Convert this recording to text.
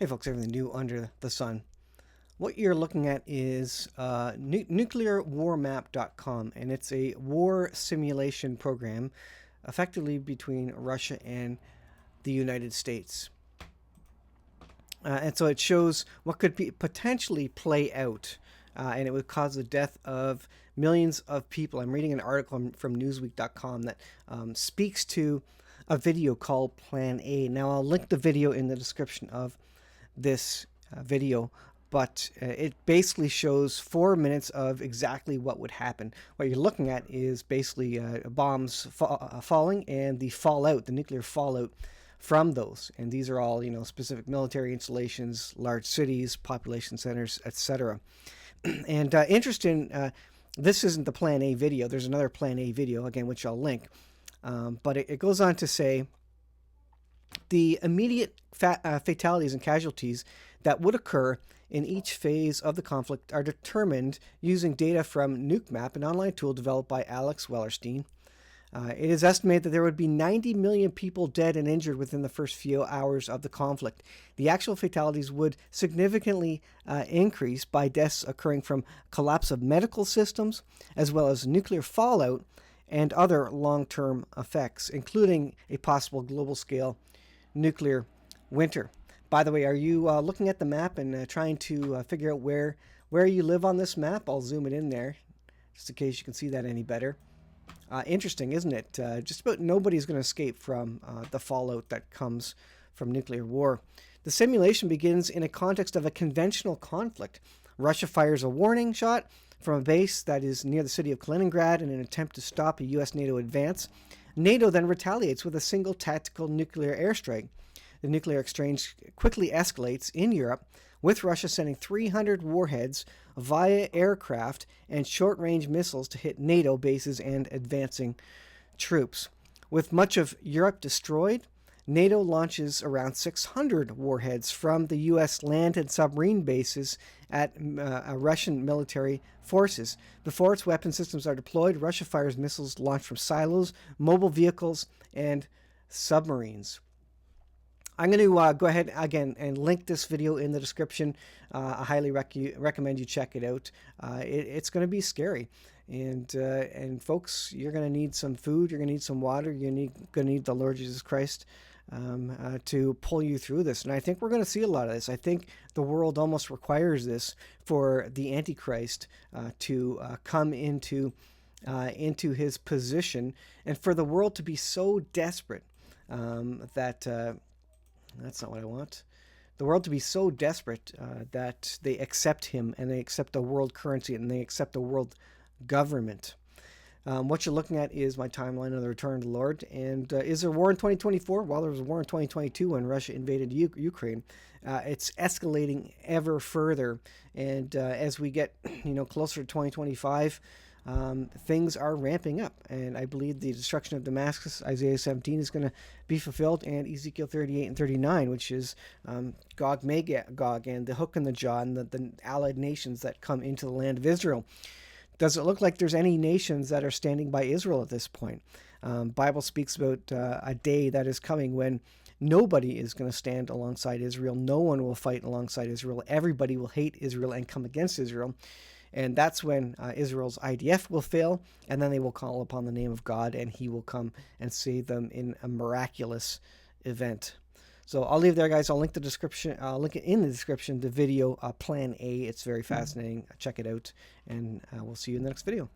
Hey folks, everything new under the sun. What you're looking at is nuclearwarmap.com, and it's a war simulation program effectively between Russia and the United States. And so it shows what could be potentially play out, and it would cause the death of millions of people. I'm reading an article from Newsweek.com that speaks to a video called Plan A. Now, I'll link the video in the description of this video, but it basically shows 4 minutes of exactly what would happen. What you're looking at is basically bombs falling and the fallout, the nuclear fallout from those. And these are all, specific military installations, large cities, population centers, etc. And interesting, this isn't the Plan A video. There's another Plan A video, again, which I'll link. But it goes on to say the immediate fatalities and casualties that would occur in each phase of the conflict are determined using data from NukeMap, an online tool developed by Alex Wellerstein. It is estimated that there would be 90 million people dead and injured within the first few hours of the conflict. The actual fatalities would significantly increase by deaths occurring from collapse of medical systems, as well as nuclear fallout and other long-term effects, including a possible global-scale nuclear winter. By the way, are you looking at the map and trying to figure out where you live on this map? I'll zoom it in there, just in case you can see that any better. Interesting, isn't it? Just about nobody's going to escape from the fallout that comes from nuclear war. The simulation begins in a context of a conventional conflict. Russia fires a warning shot from a base that is near the city of Kaliningrad in an attempt to stop a U.S.-NATO advance. NATO then retaliates with a single tactical nuclear airstrike. The nuclear exchange quickly escalates in Europe, with Russia sending 300 warheads via aircraft and short-range missiles to hit NATO bases and advancing troops. With much of Europe destroyed, NATO launches around 600 warheads from the U.S. land and submarine bases at Russian military forces. Before its weapon systems are deployed, Russia fires missiles launched from silos, mobile vehicles, and submarines. I'm going to go ahead again and link this video in the description. I highly recommend you check it out. It's going to be scary. And folks, you're going to need some food. You're going to need some water. You're going to need the Lord Jesus Christ to pull you through this. And I think we're going to see a lot of this. I think the world almost requires this for the Antichrist to come into his position, and for the world to be so desperate that... that's not what I want. The world to be so desperate that they accept him, and they accept the world currency, and they accept the world government. What you're looking at is my timeline of the return of the Lord. And is there war in 2024? Well, there was a war in 2022 when Russia invaded Ukraine. It's escalating ever further. And as we get closer to 2025, things are ramping up, and I believe the destruction of Damascus, Isaiah 17, is going to be fulfilled, and Ezekiel 38 and 39, which is Gog, Magog, and the hook in the jaw, and the allied nations that come into the land of Israel. Does it look like there's any nations that are standing by Israel at this point? Bible speaks about a day that is coming when nobody is going to stand alongside Israel. No one will fight alongside Israel. Everybody will hate Israel and come against Israel. And that's when Israel's IDF will fail, and then they will call upon the name of God, and he will come and save them in a miraculous event. So I'll leave there, guys. I'll link the description. I'll link it in the description, the video Plan A. It's very fascinating. Check it out, and we'll see you in the next video.